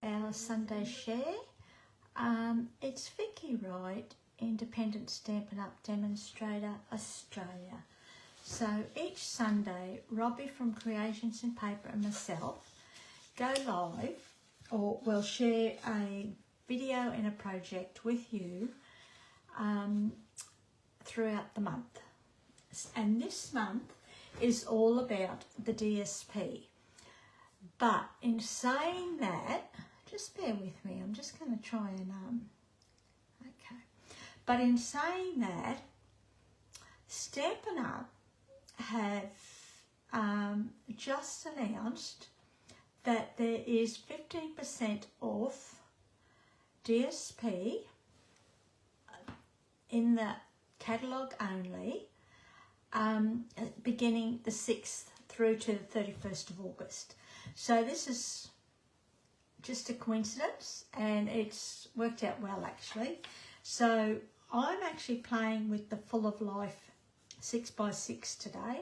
our Sunday share. It's Vicky Wright, Independent Stampin' Up Demonstrator, Australia. So each Sunday, Robbie from Creations in Paper and myself go live, or we'll share a video in a project with you throughout the month. And this month is all about the DSP. But in saying that, just bear with me, I'm just going to try and, okay. But in saying that, Stampin' Up have just announced that there is 15% off DSP in the catalogue only, beginning the 6th through to the 31st of August. So this is just a coincidence, and it's worked out well actually. So I'm actually playing with the Full of Life 6x6 today.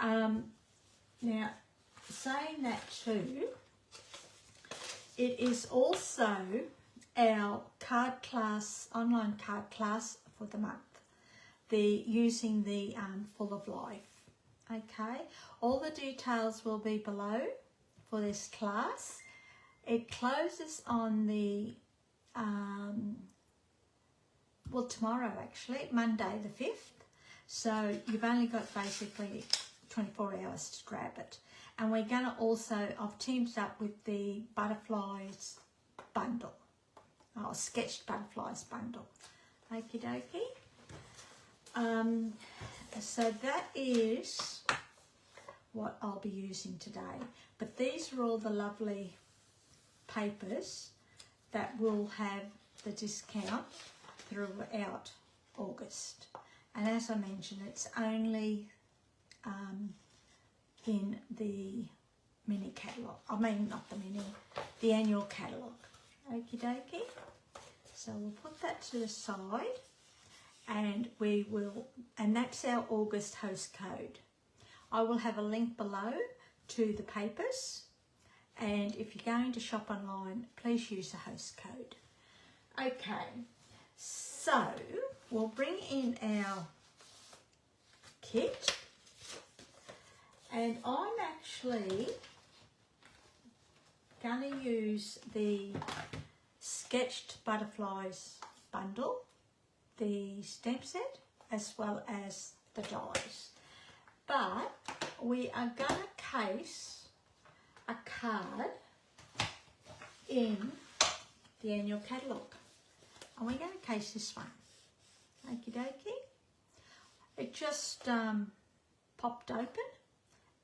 Now, saying that too, it is also our card class, online card class for the month. Using the Full of Life. Okay, all the details will be below for this class. It closes on the tomorrow actually, Monday the 5th. So you've only got basically 24 hours to grab it. And we're going to also, I've teamed it up with the Butterflies bundle, or Sketched Butterflies bundle. Okie dokie. So that is what I'll be using today. But these are all the lovely papers that will have the discount throughout August. And as I mentioned, it's only in the mini catalogue. I mean, not the mini, the annual catalogue. Okie dokie. So we'll put that to the side. And we will, and that's our August host code. I will have a link below to the papers, and if you're going to shop online, please use the host code. Okay, so we'll bring in our kit, and I'm actually going to use the Sketched Butterflies bundle, the stamp set, as well as the dies. But we are going to case a card in the annual catalogue. And we're going to case this one. Okie dokie. It just popped open,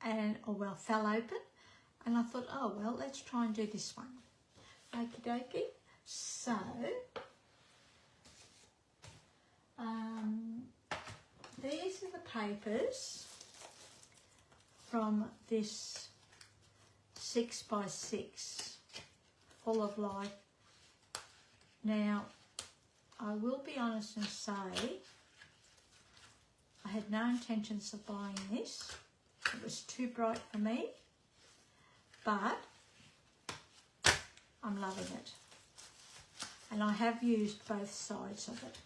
and, or well, fell open. And I thought, oh, well, let's try and do this one. Okie dokie. So, these are the papers from this 6x6 Full of Life. Now, I will be honest and say I had no intentions of buying this. It was too bright for me, but I'm loving it. And I have used both sides of it.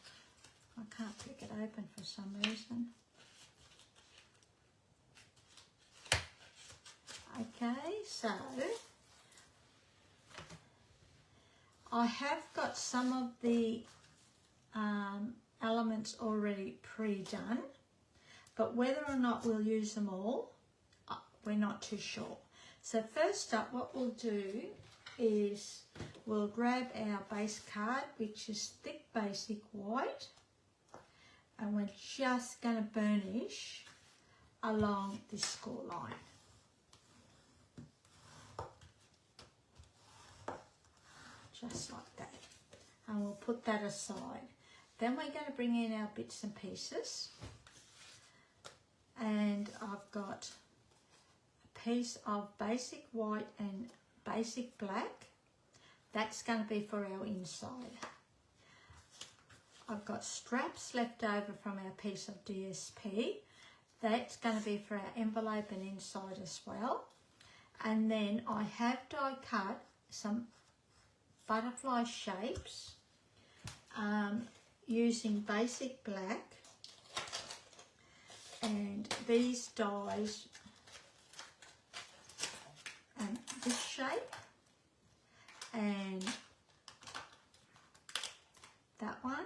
I can't pick it open for some reason. Okay, so I have got some of the elements already pre-done, but whether or not we'll use them all, we're not too sure. So first up, what we'll do is we'll grab our base card, which is thick basic white, and we're just going to burnish along this score line. Just like that. And we'll put that aside. Then we're going to bring in our bits and pieces. And I've got a piece of basic white and basic black. That's going to be for our inside. I've got straps left over from our piece of DSP. That's going to be for our envelope and inside as well. And then I have die cut some butterfly shapes using basic black, and these dies and this shape and that one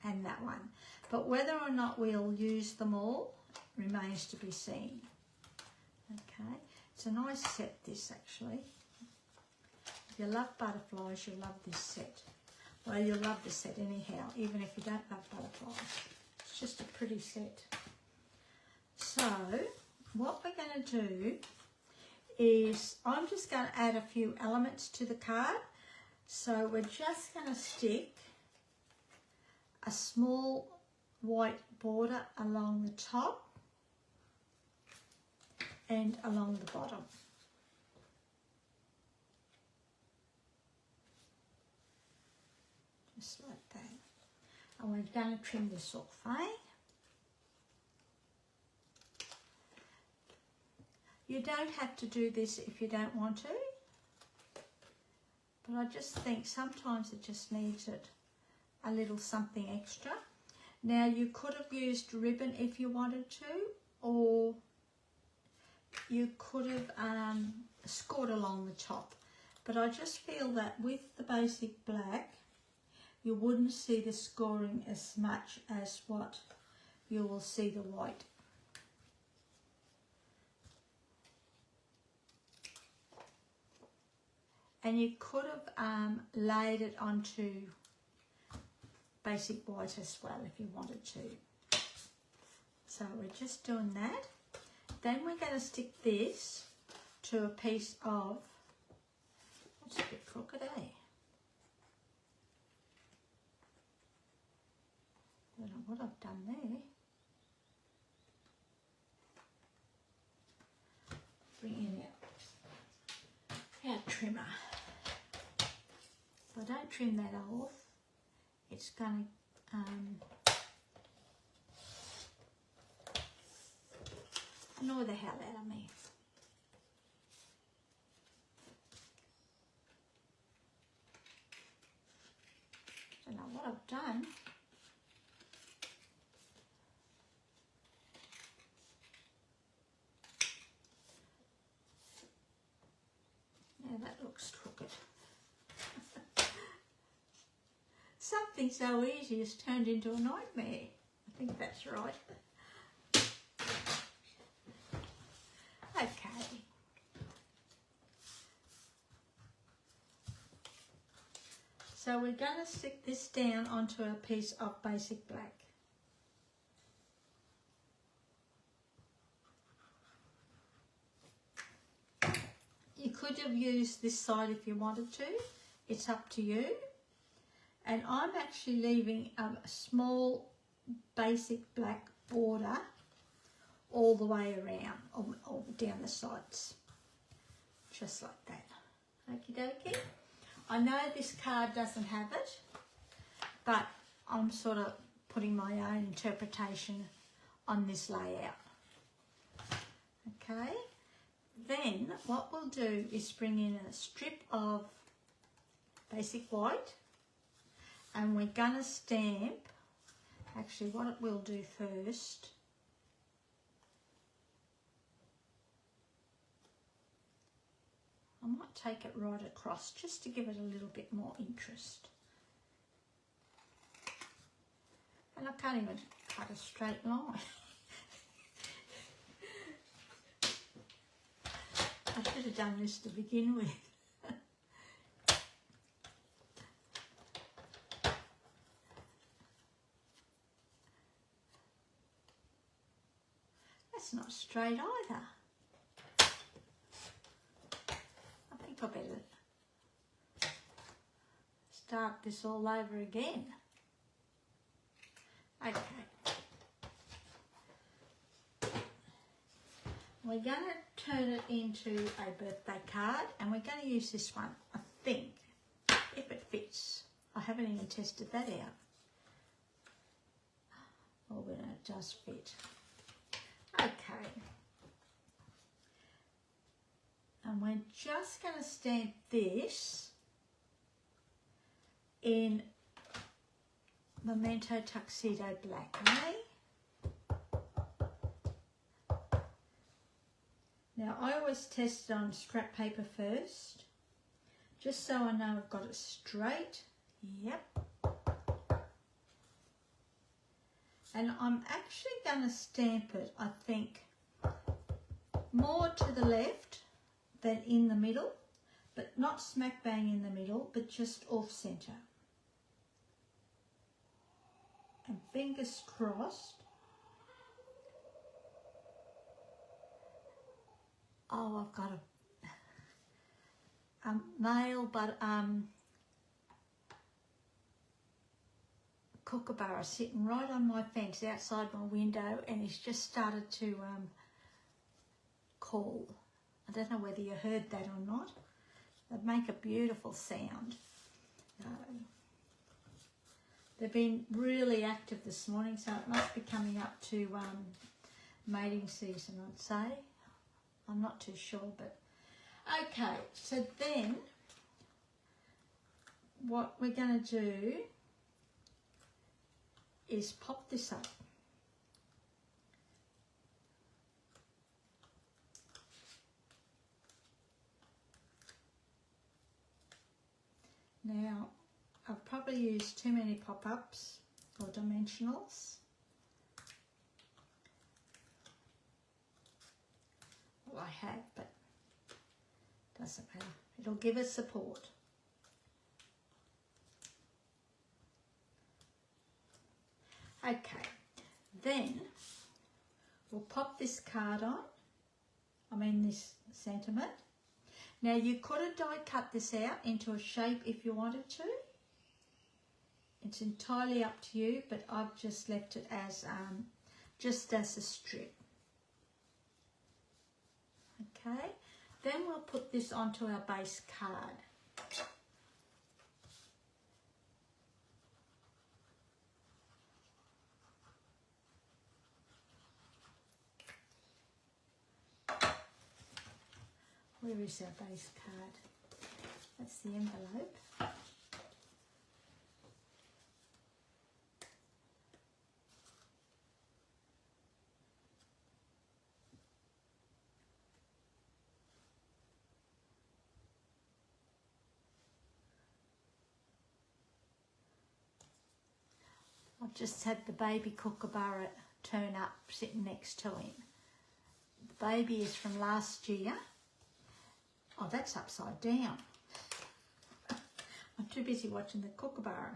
and that one, but whether or not we'll use them all remains to be seen. Okay, it's a nice set, this actually. If you love butterflies, you'll love this set. Well, you'll love the set anyhow, even if you don't love butterflies. It's just a pretty set. So what we're going to do is I'm just going to add a few elements to the card. So we're just going to stick a small white border along the top and along the bottom. Just like that. And we're going to trim this off, eh? You don't have to do this if you don't want to, but I just think sometimes it just needs it a little something extra. Now you could have used ribbon if you wanted to, or you could have scored along the top, but I just feel that with the basic black you wouldn't see the scoring as much as what you will see the white. And you could have laid it onto basic white as well if you wanted to. So we're just doing that. Then we're going to stick this to a piece of, what's a bit crooked, eh? I don't know what I've done there. Bring in our trimmer. If I don't trim that off, it's going to annoy the hell out of me. I don't know what I've done. Yeah, that looks crooked. Something so easy has turned into a nightmare. I think that's right. Okay. So we're going to stick this down onto a piece of basic black. You could have used this side if you wanted to. It's up to you. And I'm actually leaving a small basic black border all the way around, or down the sides, just like that. Okie dokie. I know this card doesn't have it, but I'm sort of putting my own interpretation on this layout. Okay. Then what we'll do is bring in a strip of basic white, and we're going to stamp, actually what it will do first, I might take it right across just to give it a little bit more interest. And I can't even cut a straight line. I should have done this to begin with. That's not straight either. I think I better start this all over again. Okay. We're going to turn it into a birthday card, and we're going to use this one, I think, if it fits. I haven't even tested that out. Oh, but it does fit. Okay. And we're just going to stamp this in Memento Tuxedo Black, eh? Now I always test it on scrap paper first, just so I know I've got it straight. Yep. And I'm actually going to stamp it, I think, more to the left than in the middle, but not smack bang in the middle, but just off centre. And fingers crossed. Oh, I've got a male, but kookaburra sitting right on my fence outside my window, and he's just started to call. I don't know whether you heard that or not. They make a beautiful sound. They've been really active this morning, so it must be coming up to mating season, I'd say. I'm not too sure, but okay. So then what we're going to do is pop this up. Now, I've probably used too many pop-ups or dimensionals. Well, I have, but doesn't matter. It'll give us support. Okay, then we'll pop this card on. This sentiment. Now you could have die cut this out into a shape if you wanted to. It's entirely up to you, but I've just left it as just as a strip. Okay, then we'll put this onto our base card. Where is our base card? That's the envelope. I've just had the baby kookaburra turn up sitting next to him. The baby is from last year. Oh, that's upside down. I'm too busy watching the kookaburra.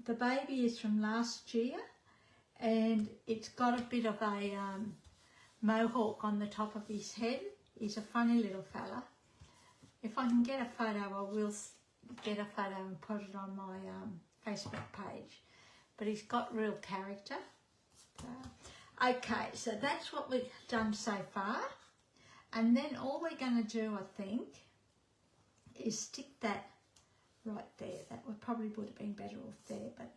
The baby is from last year, and it's got a bit of a mohawk on the top of his head. He's a funny little fella. If I can get a photo, I will get a photo and put it on my Facebook page. But he's got real character. Okay, so that's what we've done so far. And then all we're going to do, I think, is stick that right there. That probably would have been better off there, but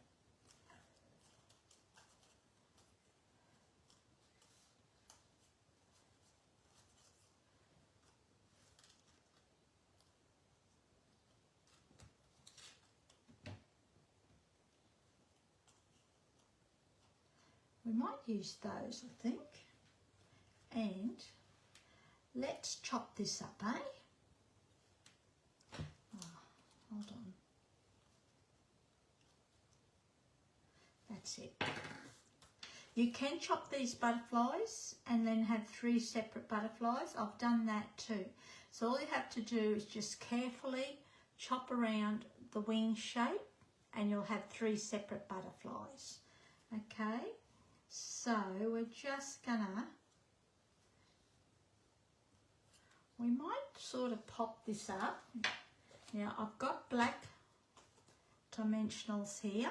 we might use those, I think. And let's chop this up, eh? Oh, hold on. That's it. You can chop these butterflies and then have 3 separate butterflies. I've done that too. So all you have to do is just carefully chop around the wing shape and you'll have 3 separate butterflies. Okay, so we're just gonna, we might sort of pop this up. Now I've got black dimensionals here.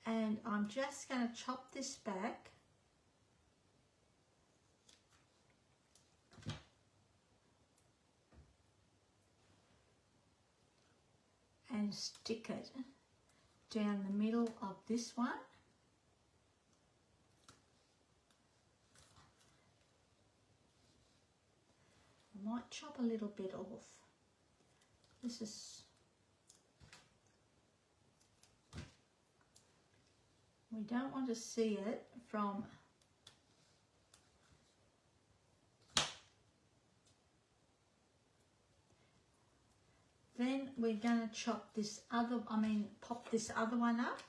And I'm just going to chop this back and stick it down the middle of this one. I might chop a little bit off. This is, we don't want to see it from then we're going to chop this other, pop this other one up,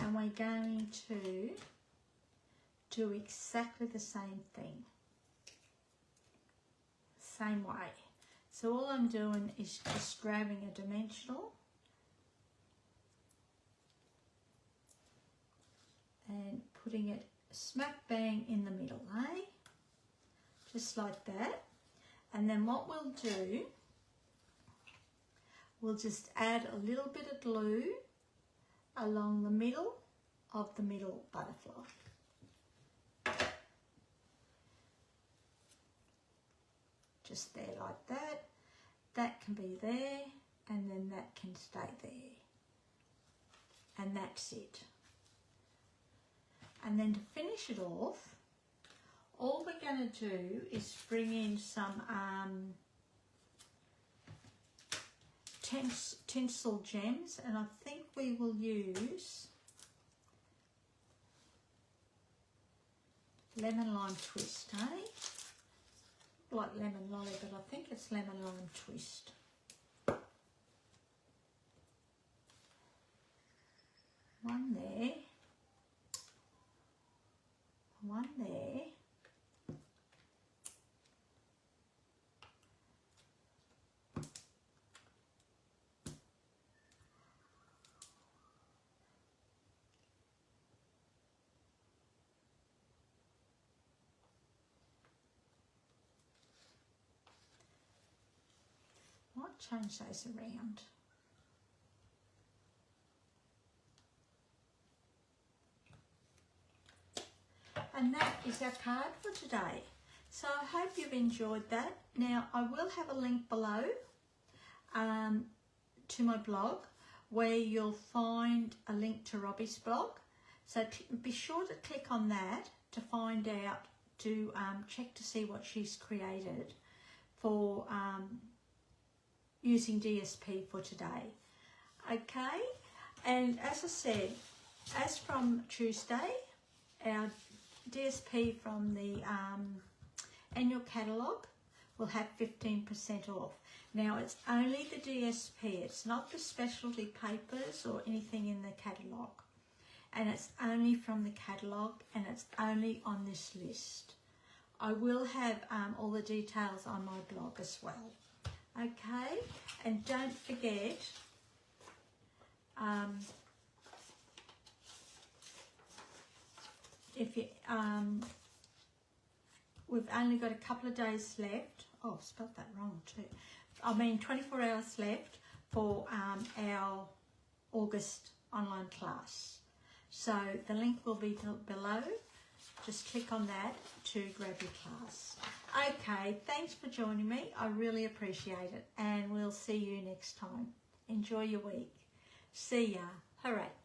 and we're going to do exactly the same thing, same way. So all I'm doing is just grabbing a dimensional and putting it smack bang in the middle, eh? Just like that. And then what we'll do, we'll just add a little bit of glue along the middle of the middle butterfly. Just there like that. That can be there, and then that can stay there. And that's it. And then to finish it off, all we're going to do is bring in some tinsel gems, and I think we will use lemon lime twist, eh? Like lemon lolly, but I think it's lemon lime twist. One there, one there. Might change those around. And that is our card for today. So I hope you've enjoyed that. Now I will have a link below to my blog where you'll find a link to Robbie's blog. So be sure to click on that to find out, to check to see what she's created for using DSP for today. Okay, and as I said, as from Tuesday, our DSP from the annual catalogue will have 15% off. Now it's only the DSP, it's not the specialty papers or anything in the catalogue, and it's only from the catalogue, and it's only on this list. I will have all the details on my blog as well. Okay, and don't forget, if you we've only got a couple of days left. Oh, I've spelled that wrong too. 24 hours left for our August online class. So the link will be below. Just click on that to grab your class. Okay, thanks for joining me. I really appreciate it, and we'll see you next time. Enjoy your week. See ya. Hooray.